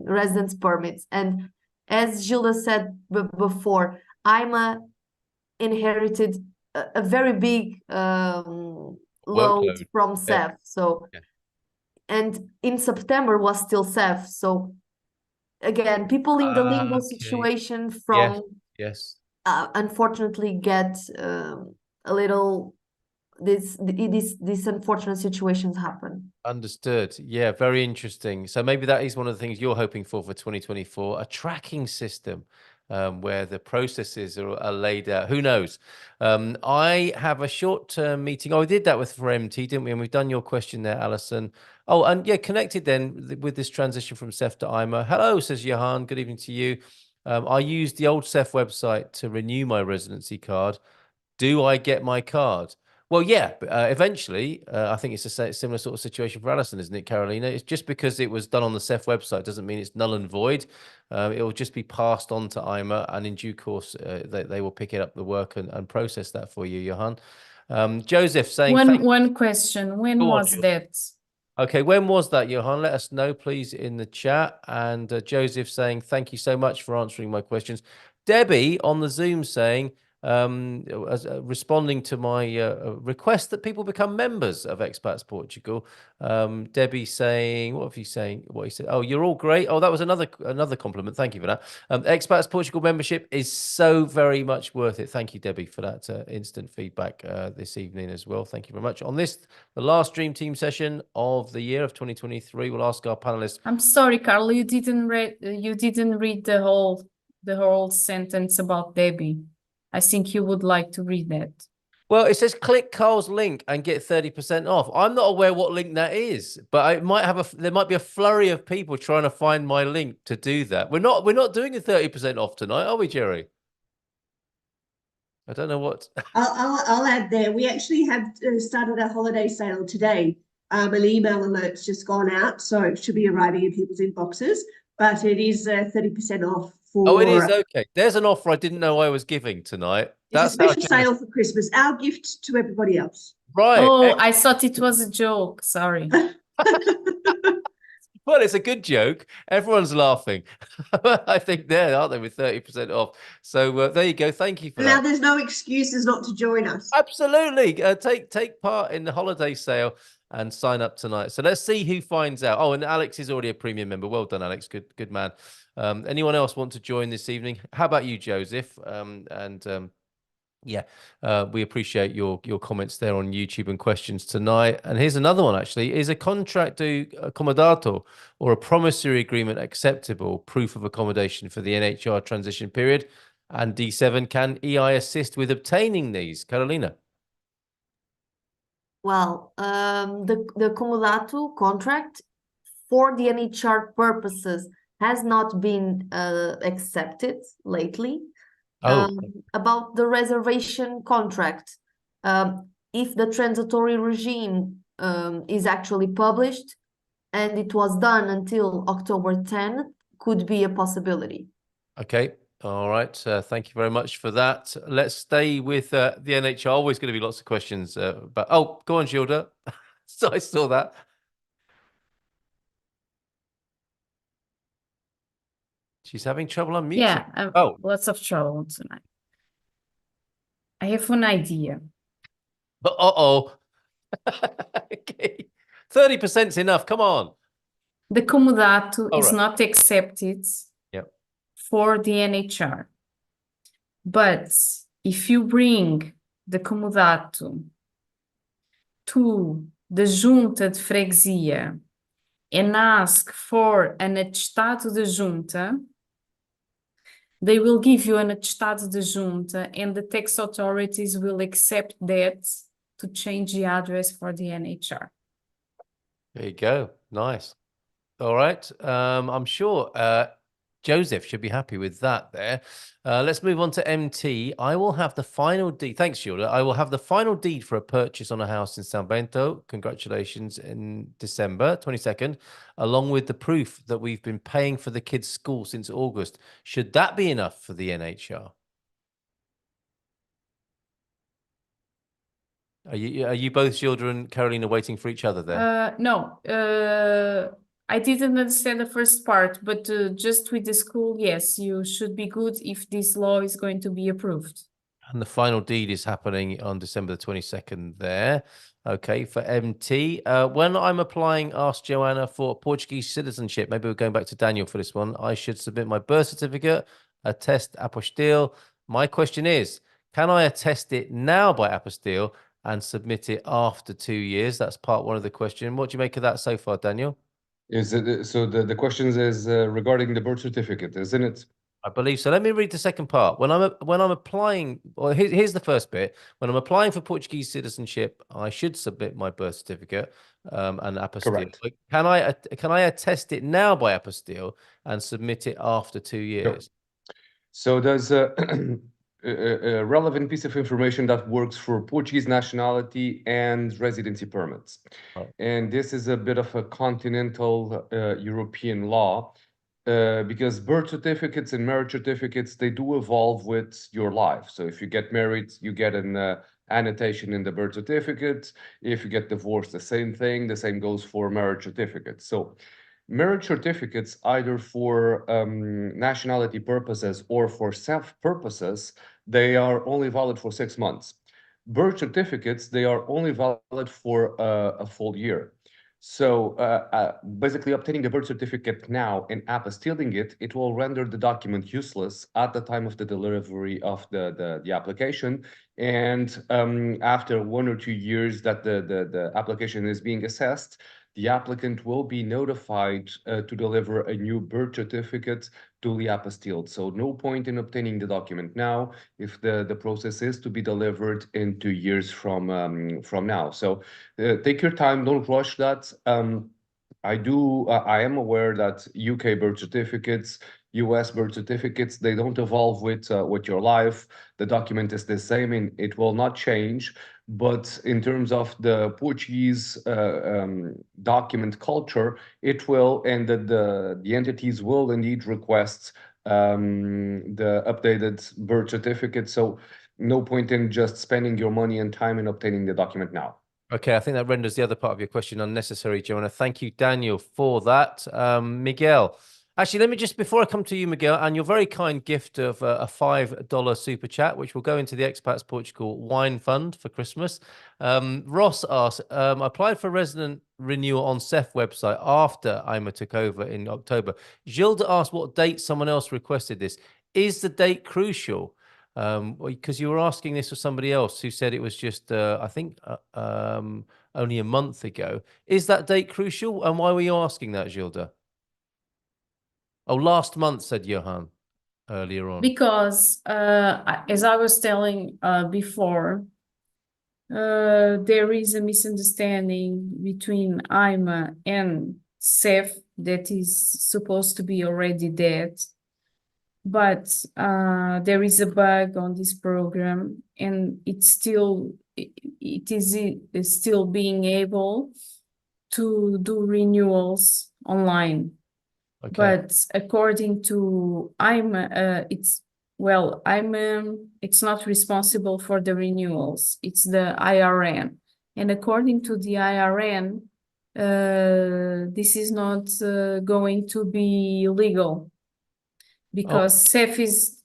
residence permits. And as Gilda said before, I'm inherited a very big load from CEF. So, and in September was still CEF. So again, people in the limbo situation from unfortunately get a little these unfortunate situations happen. Understood. Yeah, very interesting. So maybe that is one of the things you're hoping for 2024, a tracking system where the processes are laid out. Who knows? I have a short-term meeting. Oh, we did that with for MT, didn't we? And we've done your question there, Alison. Oh, and yeah, connected then with this transition from CEF to IMA. Hello, says Johan. Good evening to you. I used the old CEF website to renew my residency card. Do I get my card? Well, yeah, eventually, I think it's a similar sort of situation for Alison, isn't it, Carolina? It's just because it was done on the CEF website doesn't mean it's null and void. It will just be passed on to IMA, and in due course, they will pick it up the work and process that for you, Johan. Joseph saying... One question. When was that? Okay, when was that, Johan? Let us know, please, in the chat. And Joseph saying, thank you so much for answering my questions. Debbie on the Zoom saying... responding to my request that people become members of Expats Portugal. Debbie saying, what he said? Oh, you're all great. Oh, that was another compliment. Thank you for that. Expats Portugal membership is so very much worth it. Thank you, Debbie, for that instant feedback this evening as well. Thank you very much. On this, the last Dream Team session of the year of 2023, we'll ask our panelists. I'm sorry, Carl, you didn't read the whole sentence about Debbie. I think you would like to read that. Well, it says click Carl's link and get 30% off. I'm not aware what link that is, but I might have there might be a flurry of people trying to find my link to do that. We're not doing a 30% off tonight, are we, Jerry? I don't know what. I'll add there. We actually have started a holiday sale today. An email alert's just gone out, so it should be arriving in people's inboxes. But it is 30% off. Oh, it is okay. There's an offer I didn't know I was giving tonight. It's a special sale for Christmas. Our gift to everybody else. Right. Oh, I thought it was a joke. Sorry. Well, it's a good joke. Everyone's laughing. I think there, aren't they, with 30% off. So there you go. Thank you for Now that. there's no excuses not to join us. Absolutely. Take part in the holiday sale and sign up tonight. So let's see who finds out. Oh, and Alex is already a premium member. Well done, Alex. Good man. Anyone else want to join this evening? How about you, Joseph? Yeah, we appreciate your comments there on YouTube and questions tonight. And here's another one, actually. Is a contrato accomodato or a promissory agreement acceptable proof of accommodation for the NHR transition period? And D7, can EI assist with obtaining these? Carolina? Well, the comodato contract for the NHR purposes has not been accepted lately. Oh, About the reservation contract, if the transitory regime is actually published and it was done until October 10, could be a possibility. okay. All right. Thank you very much for that. Let's stay with the NHR. Always going to be lots of questions. But oh, go on, Gilda. So I saw that. She's having trouble unmuting. Yeah, Oh, lots of trouble tonight. I have an idea. uh-oh. Okay. 30% is enough. Come on. The comodato All is right. not accepted Yep. for the NHR. But if you bring the comodato to the junta de freguesia and ask for an atestado de junta, they will give you an atestado de junta and the tax authorities will accept that to change the address for the NHR. There you go. Nice. All right. I'm sure Joseph should be happy with that there. Let's move on to MT. I will have the final deed. Thanks, Gilda. I will have the final deed for a purchase on a house in San Bento. Congratulations, in December 22nd, along with the proof that we've been paying for the kids' school since August. Should that be enough for the NHR? Are you both, Gilda and Carolina, waiting for each other there? No, I didn't understand the first part, but just with the school, yes, you should be good if this law is going to be approved. And the final deed is happening on December the 22nd there. Okay, for MT. When I'm applying, ask Joanna, for Portuguese citizenship, maybe we're going back to Daniel for this one, I should submit my birth certificate, attest apostille. My question is, can I attest it now by apostille and submit it after 2 years? That's part one of the question. What do you make of that so far, Daniel? Is it so? The question is regarding the birth certificate, isn't it? I believe so. Let me read the second part. When I'm applying, well, here's the first bit. When I'm applying for Portuguese citizenship, I should submit my birth certificate and apostille. Correct. But can I attest it now by apostille and submit it after 2 years? So there's a relevant piece of information that works for Portuguese nationality and residency permits. Right. And this is a bit of a continental European law because birth certificates and marriage certificates, they do evolve with your life. So if you get married, you get an annotation in the birth certificate. If you get divorced, the same thing. The same goes for marriage certificates. So marriage certificates, either for nationality purposes or for self purposes, they are only valid for 6 months. Birth certificates, they are only valid for a full year. So basically obtaining a birth certificate now and apostilling it, it will render the document useless at the time of the delivery of the application. And after 1 or 2 years that the application is being assessed, the applicant will be notified to deliver a new birth certificate duly apostilled. So no point in obtaining the document now if the process is to be delivered in 2 years from now. So take your time, don't rush that. I am aware that UK birth certificates, US birth certificates, they don't evolve with your life. The document is the same and it will not change. But in terms of the Portuguese document culture, it will, and the entities will indeed request the updated birth certificate. So no point in just spending your money and time in obtaining the document now. Okay, I think that renders the other part of your question unnecessary, Joanna. Thank you, Daniel, for that. Miguel, actually, let me just, before I come to you, Miguel, and your very kind gift of a $5 super chat, which will go into the Expats Portugal Wine Fund for Christmas. Ross asked, I applied for resident renewal on CEF website after IMA took over in October. Gilda asked what date someone else requested this. Is the date crucial? Because you were asking this for somebody else who said it was just, I think, only a month ago. Is that date crucial? And why were you asking that, Gilda? Oh, last month, said Johan earlier on. Because as I was telling before, there is a misunderstanding between IMA and CEF that is supposed to be already dead. But there is a bug on this program, and it is still being able to do renewals online. Okay. But according to IMA, it's not responsible for the renewals. It's the IRN, and according to the IRN, this is not going to be legal. Because CEF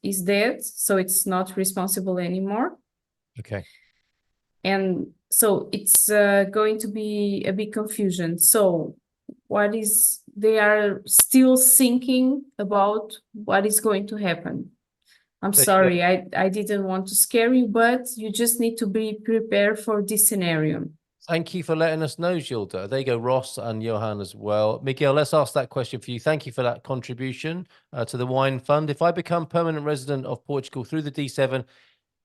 is dead, so it's not responsible anymore. Okay. And so it's going to be a big confusion. So they are still thinking about what is going to happen. I'm sorry, I didn't want to scare you, but you just need to be prepared for this scenario. Thank you for letting us know, Gilda. There you go, Ross and Johan as well. Miguel, let's ask that question for you. Thank you for that contribution to the Wine Fund. If I become permanent resident of Portugal through the D7,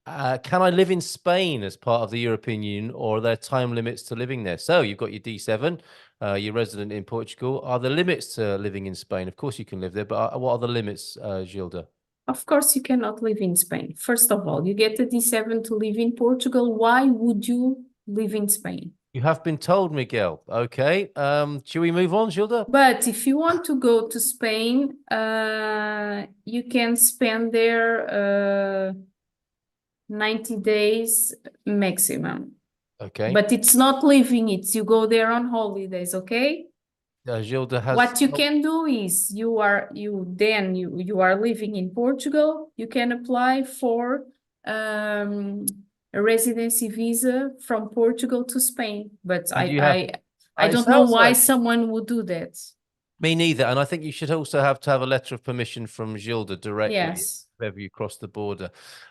can I live in Spain as part of the European Union, or are there time limits to living there? So you've got your D7, you're resident in Portugal. Are there limits to living in Spain? Of course you can live there, but what are the limits, Gilda? Of course, you cannot live in Spain. First of all, you get a D7 to live in Portugal. Why would you live in Spain? You have been told, Miguel. Okay. Should we move on, Gilda? But if you want to go to Spain, you can spend there 90 days maximum. Okay. But it's not living, it's you go there on holidays, okay? Gilda has... What you can do is you are living in Portugal, you can apply for a residency visa from Portugal to Spain. But I don't know why someone would do that. Me neither. And I think you should also have to have a letter of permission from Gilda directly. Yes. Whenever you cross the border.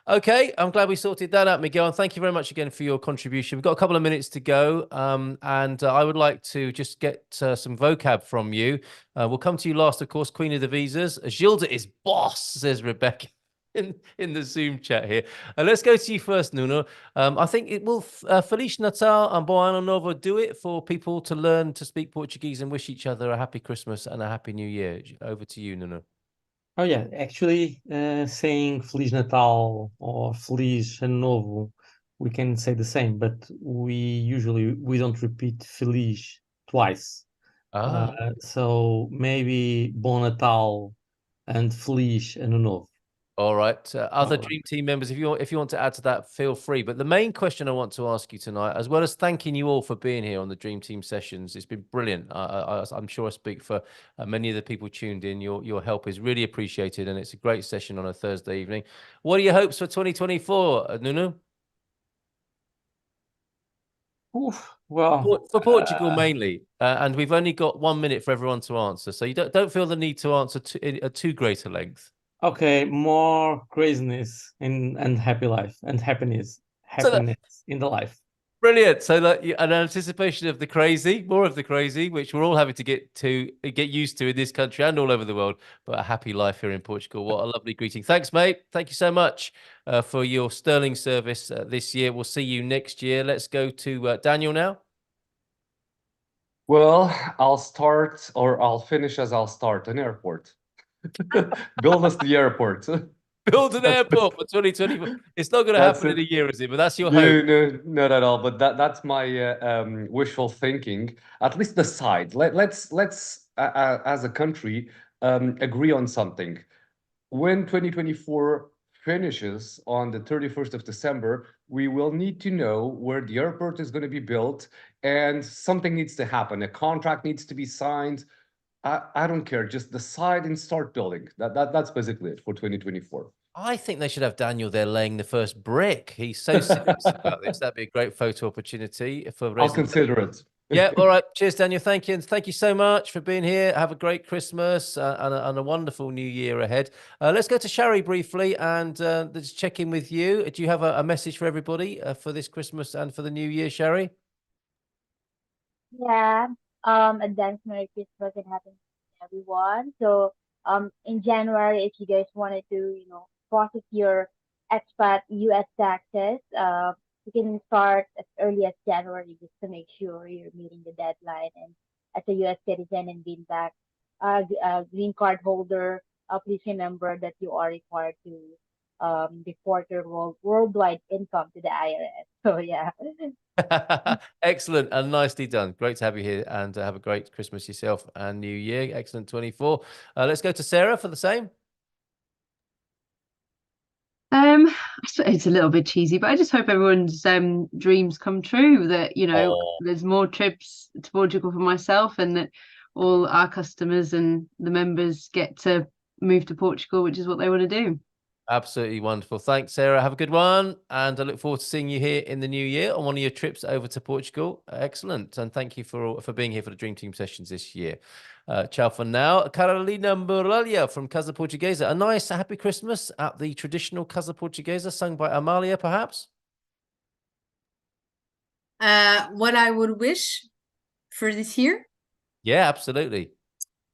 Okay, I'm glad we sorted that out, Miguel. And thank you very much again for your contribution. We've got a couple of minutes to go. And I would like to just get some vocab from you. We'll come to you last, of course, Queen of the Visas. Gilda is boss, says Rebecca in the Zoom chat here. Let's go to you first, Nuno. I think it will Feliz Natal and Bom Ano Novo do it for people to learn to speak Portuguese and wish each other a happy Christmas and a happy New Year. Over to you, Nuno. Oh yeah, actually saying Feliz Natal or Feliz Ano Novo, we can say the same, but we don't repeat Feliz twice. So maybe Bom Natal and Feliz Ano Novo. All right. Other Dream Team members, if you want to add to that, feel free. But the main question I want to ask you tonight, as well as thanking you all for being here on the Dream Team sessions, it's been brilliant. I'm sure I speak for many of the people tuned in. Your help is really appreciated, and it's a great session on a Thursday evening. What are your hopes for 2024, Nuno? Well, for Portugal mainly, and we've only got 1 minute for everyone to answer, so you don't feel the need to answer at too great a length. Okay, more craziness and happy life and happiness in the life. Brilliant. So an anticipation of the crazy, more of the crazy, which we're all having to get used to in this country and all over the world, but a happy life here in Portugal. What a lovely greeting. Thanks, mate. Thank you so much for your sterling service this year. We'll see you next year. Let's go to Daniel now. Well, I'll finish as I'll start, an airport. Build us the airport. Build an airport for 2024. It's not going to happen in a year, is it? But that's your hope. No, not at all. But that's my wishful thinking. At least the side. Let's as a country agree on something. When 2024 finishes on the 31st of December, we will need to know where the airport is going to be built, and something needs to happen. A contract needs to be signed. I don't care. Just decide and start building. That's basically it for 2024. I think they should have Daniel there laying the first brick. He's so serious about this. That'd be a great photo opportunity for I'll residents. consider it. Yeah, all right. Cheers, Daniel. Thank you. And thank you so much for being here. Have a great Christmas and a wonderful new year ahead. Let's go to Shari briefly and just check in with you. Do you have a message for everybody for this Christmas and for the new year, Shari? Yeah. Advance Merry Christmas and Happy New Year, everyone. So, in January, if you guys wanted to, process your expat US taxes, you can start as early as January just to make sure you're meeting the deadline. And as a US citizen and being back, green card holder, please remember that you are required to report your worldwide income to the IRS. So yeah. Excellent and nicely done. Great to have you here and have a great Christmas yourself and New Year. Excellent 24. Let's go to Sarah for the same. I suppose it's a little bit cheesy, but I just hope everyone's dreams come true. That there's more trips to Portugal for myself, and that all our customers and the members get to move to Portugal, which is what they want to do. Absolutely wonderful. Thanks, Sarah. Have a good one. And I look forward to seeing you here in the new year on one of your trips over to Portugal. Excellent. And thank you for being here for the Dream Team sessions this year. Ciao for now. Carolina Muralha from Casa Portuguesa. A nice, happy Christmas at the traditional Casa Portuguesa, sung by Amalia, perhaps? What I would wish for this year? Yeah, absolutely.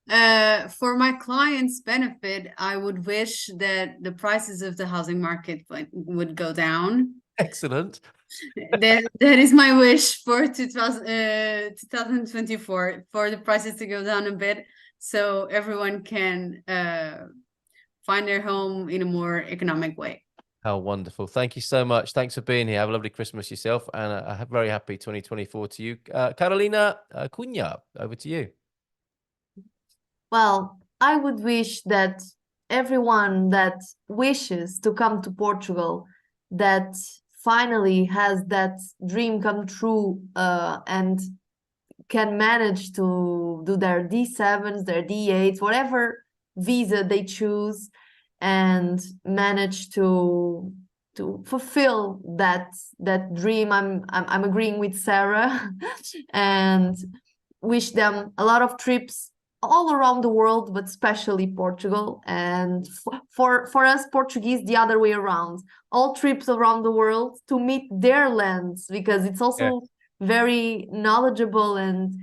For my clients' benefit, I would wish that the prices of the housing market would go down. Excellent. That is my wish for 2024, for the prices to go down a bit, so everyone can find their home in a more economic way. How wonderful. Thank you so much. Thanks for being here. Have a lovely Christmas yourself and a very happy 2024 to you. Carolina Cunha, over to you. Well, I would wish that everyone that wishes to come to Portugal, that finally has that dream come true and can manage to do their D7s, their D8s, whatever visa they choose, and manage to fulfill that dream. I'm agreeing with Sarah and wish them a lot of trips all around the world, but especially Portugal. And for us Portuguese, the other way around, all trips around the world to meet their lands, because it's also very knowledgeable and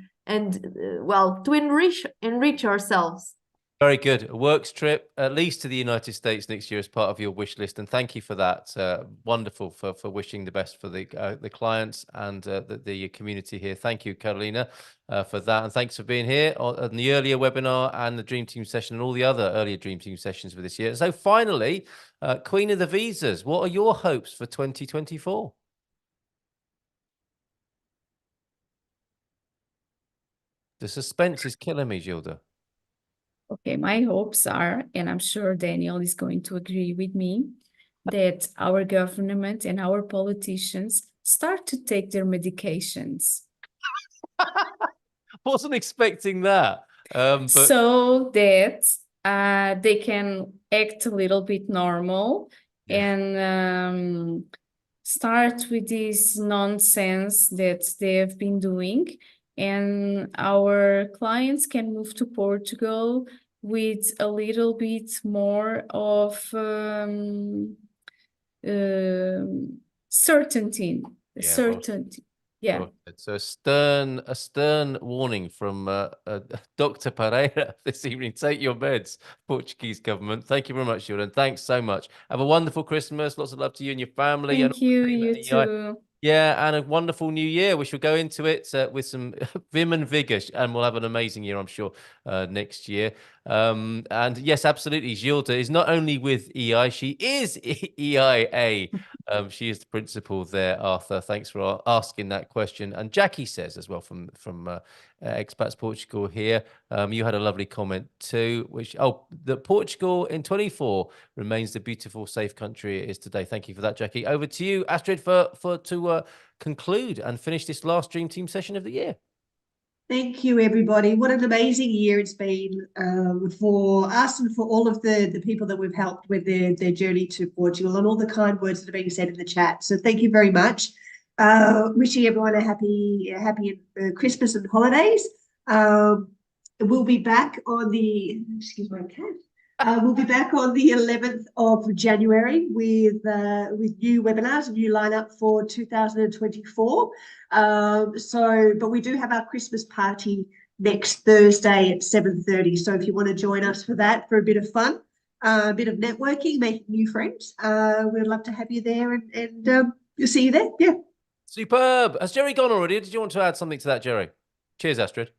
well, to enrich ourselves. Very good. A works trip, at least to the United States next year as part of your wish list. And thank you for that. Wonderful for wishing the best for the clients and the community here. Thank you, Carolina, for that. And thanks for being here on the earlier webinar and the Dream Team session and all the other earlier Dream Team sessions for this year. So finally, Queen of the Visas, what are your hopes for 2024? The suspense is killing me, Gilda. Okay, my hopes are, and I'm sure Daniel is going to agree with me, that our government and our politicians start to take their medications. Wasn't expecting that. So that they can act a little bit normal and start with this nonsense that they have been doing, and our clients can move to Portugal with a little bit more of certainty. Certainty. Yeah. So a stern warning from Dr. Pereira this evening. Take your meds, Portuguese government. Thank you very much, Jordan. Thanks so much. Have a wonderful Christmas. Lots of love to you and your family. Thank you. You too. Yeah, and a wonderful new year. We shall go into it with some vim and vigor, and we'll have an amazing year, I'm sure, next year. And yes, absolutely, Gilda is not only with EI, she is EIA. She is the principal there, Arthur. Thanks for asking that question. And Jackie says as well from Expats Portugal here. You had a lovely comment too, which that Portugal in 24 remains the beautiful, safe country it is today. Thank you for that, Jackie. Over to you, Astrid, to conclude and finish this last Dream Team session of the year. Thank you, everybody. What an amazing year it's been for us and for all of the people that we've helped with their journey to Portugal, and all the kind words that are being said in the chat. So thank you very much. Wishing everyone a happy Christmas and holidays. We'll be back on the, excuse my cat. We'll be back on the 11th of January with new webinars, a new lineup for 2024. But we do have our Christmas party next Thursday at 7:30. So if you want to join us for that, for a bit of fun, a bit of networking, making new friends, we'd love to have you there, and you'll see you there. Yeah. Superb. Has Jerry gone already? Did you want to add something to that, Jerry? Cheers, Astrid.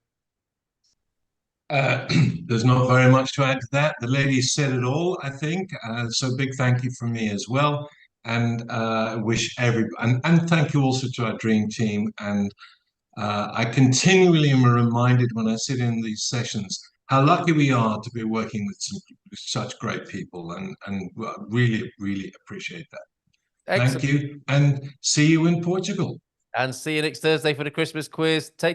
There's not very much to add to that. The ladies said it all, I think. So big thank you from me as well. And wish everybody, and thank you also to our dream team. And I continually am reminded when I sit in these sessions how lucky we are to be working with such great people, and really, really appreciate that. Excellent. Thank you, and see you in Portugal. And see you next Thursday for the Christmas quiz. Take